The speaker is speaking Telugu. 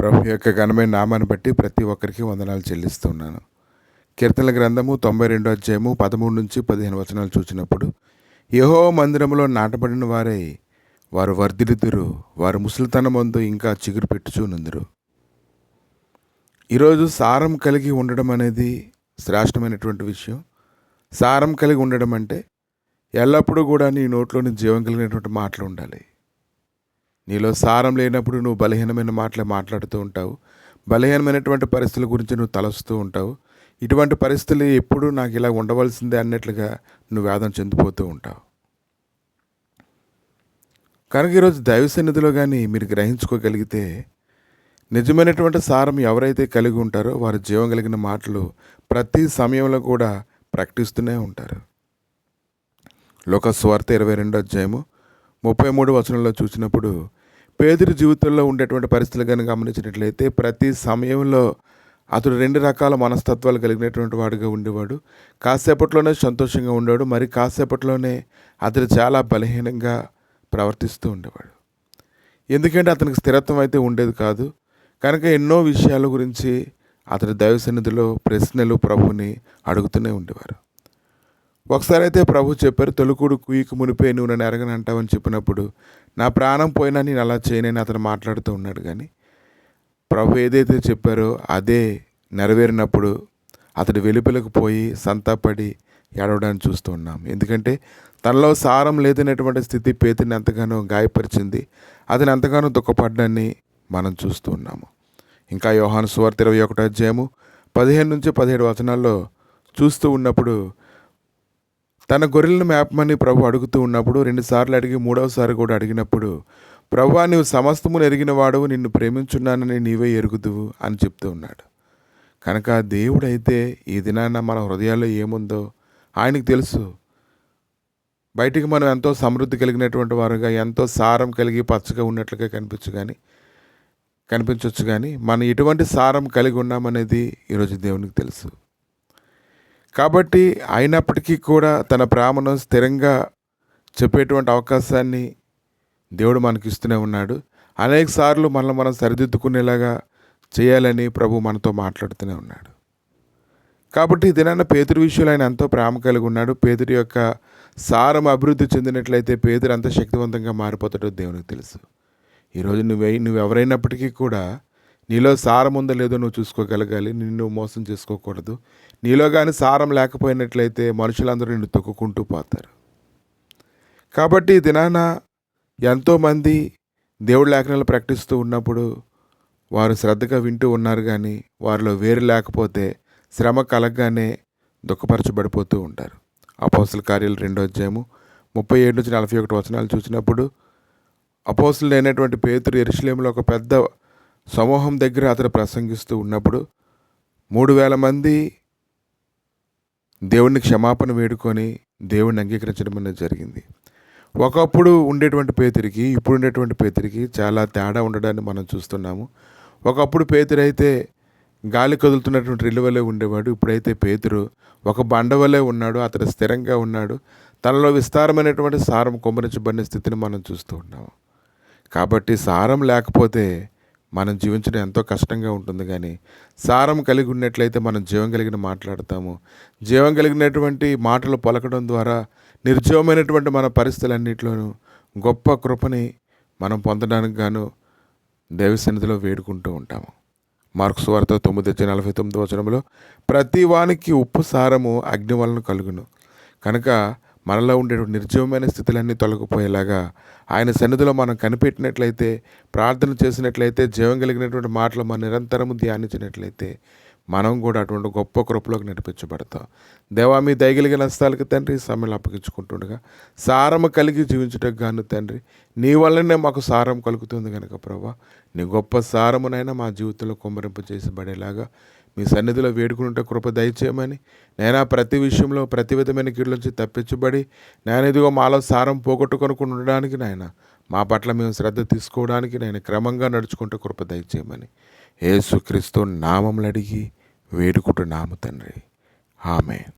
ప్రభు యొక్క ఘనమైన నామాన్ని బట్టి ప్రతి ఒక్కరికి వందనాలు చెల్లిస్తున్నాను. కీర్తనల గ్రంథము 92 అధ్యాయము 13 నుంచి 15 వచనాలు చూసినప్పుడు, యెహోవా మందిరములో నాటబడిన వారై వారు వర్ధిల్లుదురు, వారు ముసలితనమందు ఇంకా చిగురు పెట్టుచునుందురు. ఈరోజు సారం కలిగి ఉండడం అనేది శ్రేష్టమైనటువంటి విషయం. సారం కలిగి ఉండడం అంటే ఎల్లప్పుడూ కూడా నీ నోట్లోని జీవం కలిగినటువంటి మాటలు ఉండాలి. నీలో సారం లేనప్పుడు నువ్వు బలహీనమైన మాటలు మాట్లాడుతూ ఉంటావు. బలహీనమైనటువంటి పరిస్థితుల గురించి నువ్వు తలస్తూ ఉంటావు. ఇటువంటి పరిస్థితులు ఎప్పుడు నాకు ఇలా ఉండవలసిందే అన్నట్లుగా నువ్వు వేదన చెందిపోతూ ఉంటావు. కనుక ఈరోజు దైవ సన్నిధిలో కానీ మీరు గ్రహించుకోగలిగితే, నిజమైనటువంటి సారం ఎవరైతే కలిగి ఉంటారో వారు జీవం కలిగిన మాటలు ప్రతి సమయంలో కూడా ప్రకటిస్తూనే ఉంటారు. లోక సువార్త 22 అధ్యాయము 33 వచనంలో చూసినప్పుడు, పేదరి జీవితంలో ఉండేటువంటి పరిస్థితులు కనుక గమనించినట్లయితే ప్రతి సమయంలో అతడు 2 రకాల మనస్తత్వాలు కలిగినటువంటి వాడుగా ఉండేవాడు. కాసేపట్లోనే సంతోషంగా ఉండేవాడు, మరి కాసేపట్లోనే అతడు చాలా బలహీనంగా ప్రవర్తిస్తూ ఉండేవాడు. ఎందుకంటే అతనికి స్థిరత్వం అయితే ఉండేది కాదు. కనుక ఎన్నో విషయాల గురించి అతడి దైవ సన్నిధిలో ప్రశ్నలు ప్రభుని అడుగుతూనే ఉండేవారు. ఒకసారి అయితే ప్రభు చెప్పారు, తొలుకుడు కుయ్యకు మునిపే నువ్వు నన్ను ఎరగనంటావని చెప్పినప్పుడు, నా ప్రాణం పోయినా నేను అలా చేయనని అతను మాట్లాడుతూ ఉన్నాడు. కానీ ప్రభు ఏదైతే చెప్పారో అదే నెరవేరినప్పుడు అతడు వెలుపలకు పోయి సంతాపడి ఏడవడాన్ని చూస్తూ ఉన్నాం. ఎందుకంటే తనలో సారం లేదనేటువంటి స్థితి పేతుని ఎంతగానో గాయపరిచింది. అతను ఎంతగానో దుఃఖపడ్డాన్ని మనం చూస్తూ ఉన్నాము. ఇంకా యోహాను సువార్త 21 అధ్యాయము 15 నుంచి 17 వచనాల్లో చూస్తూ ఉన్నప్పుడు, తన గొర్రెలను మేపమని ప్రభు అడుగుతూ ఉన్నప్పుడు 2 సార్లు అడిగి 3వసారి కూడా అడిగినప్పుడు, ప్రభువా నీవు సమస్తమును ఎరిగిన వాడవు, నిన్ను ప్రేమించున్నానని నీవే ఎరుగుదువు అని చెప్తూ ఉన్నాడు. కనుక దేవుడైతే ఈ దినాన మన హృదయాల్లో ఏముందో ఆయనకు తెలుసు. బయటికి మనం ఎంతో సమృద్ధి కలిగినటువంటి వారుగా, ఎంతో సారం కలిగి పచ్చగా ఉన్నట్లుగా కనిపించవచ్చు కానీ మనం ఎటువంటి సారం కలిగి ఉన్నామనేది ఈరోజు దేవునికి తెలుసు. కాబట్టి అయినప్పటికీ కూడా తన ప్రేమను స్థిరంగా చెప్పేటువంటి అవకాశాన్ని దేవుడు మనకి ఇస్తూనే ఉన్నాడు. అనేక సార్లు మనల్ని మనం సరిదిద్దుకునేలాగా చేయాలని ప్రభు మనతో మాట్లాడుతూనే ఉన్నాడు. కాబట్టి దినాన్న పేతురు విషయంలో ఆయన ఎంతో ప్రేమ కలిగి ఉన్నాడు. పేతురు యొక్క సారం అభివృద్ధి చెందినట్లయితే పేతురు ఎంత శక్తివంతంగా మారిపోతాడో దేవునికి తెలుసు. ఈరోజు నువ్వెవరైనప్పటికీ కూడా నీలో సారం ఉందో లేదో నువ్వు చూసుకోగలగాలి. నిన్ను మోసం చేసుకోకూడదు. నీలో కానీ సారం లేకపోయినట్లయితే మనుషులందరూ నిన్ను తొక్కుకుంటూ పోతారు. కాబట్టి దినాన ఎంతోమంది దేవుడి లేఖనాలు ప్రకటిస్తూ ఉన్నప్పుడు వారు శ్రద్ధగా వింటూ ఉన్నారు, కానీ వారిలో వేరు లేకపోతే శ్రమ కలగగానే దుఃఖపరచబడిపోతూ ఉంటారు. అపోస్తల కార్యాలు 2వ అధ్యాయము 37 నుంచి 41 వచనాలు చూసినప్పుడు, అపోస్తలుడు అయినటువంటి పేతురు యెరూషలేములో ఒక పెద్ద సమూహం దగ్గర అతడు ప్రసంగిస్తూ ఉన్నప్పుడు 3000 మంది దేవుడిని క్షమాపణ వేడుకొని దేవుడిని అంగీకరించడం అనేది జరిగింది. ఒకప్పుడు ఉండేటువంటి పేతురికి ఇప్పుడు ఉండేటువంటి పేతురికి చాలా తేడా ఉండడాన్ని మనం చూస్తున్నాము. ఒకప్పుడు పేతురు అయితే గాలి కదులుతున్నటువంటి రిలువలే ఉండేవాడు. ఇప్పుడైతే పేతురు ఒక బండవలే ఉన్నాడు. అతడు స్థిరంగా ఉన్నాడు. తనలో విస్తారమైనటువంటి సారం కుమ్మరించబడిన స్థితిని మనం చూస్తూ ఉన్నాము. కాబట్టి సారం లేకపోతే మనం జీవించడం ఎంతో కష్టంగా ఉంటుంది. కానీ సారం కలిగి ఉన్నట్లయితే మనం జీవం కలిగిన మాట్లాడతాము. జీవం కలిగినటువంటి మాటలు పలకడం ద్వారా నిర్జీవమైనటువంటి మన పరిస్థితులన్నింటిలోనూ గొప్ప కృపని మనం పొందడానికి గాను దైవ సన్నిధిలో వేడుకుంటూ ఉంటాము. మార్కు సువార్త 9:49 వచనంలో, ప్రతి వానికి ఉప్పు సారము అగ్ని వలన కలుగును. కనుక మనలో ఉండే నిర్జీవమైన స్థితులన్నీ తొలగిపోయేలాగా ఆయన సన్నిధిలో మనం కనిపెట్టినట్లయితే, ప్రార్థన చేసినట్లయితే, జీవం కలిగినటువంటి మాటలు మనం నిరంతరము ధ్యానించినట్లయితే మనం కూడా అటువంటి గొప్ప కృపలోకి నడిపించబడతాం. దేవా, మీ దయగలిగిన హస్తాలకు తండ్రి సమయంలో అప్పగించుకుంటుండగా సారము కలిగి జీవించటకు గాను తండ్రి, నీ వల్లనే మాకు సారం కలుగుతుంది కనుక ప్రభా, నీ గొప్ప సారమునైనా మా జీవితంలో కుమ్మరింపు చేసిబడేలాగా మీ సన్నిధిలో వేడుకుంటే కృప దయచేయమని, నేను ప్రతి విషయంలో ప్రతి విధమైన కీడు నుంచి తప్పించబడి నేను ఇదిగో మాలో సారం పోగొట్టుకొని ఉండడానికి నాయన, మా పట్ల మేము శ్రద్ధ తీసుకోవడానికి నేను క్రమంగా నడుచుకుంటే కృప దయచేయమని యేసుక్రీస్తు నామములో అడిగి వేడుకుంటున్నాము తండ్రి. ఆమేన్.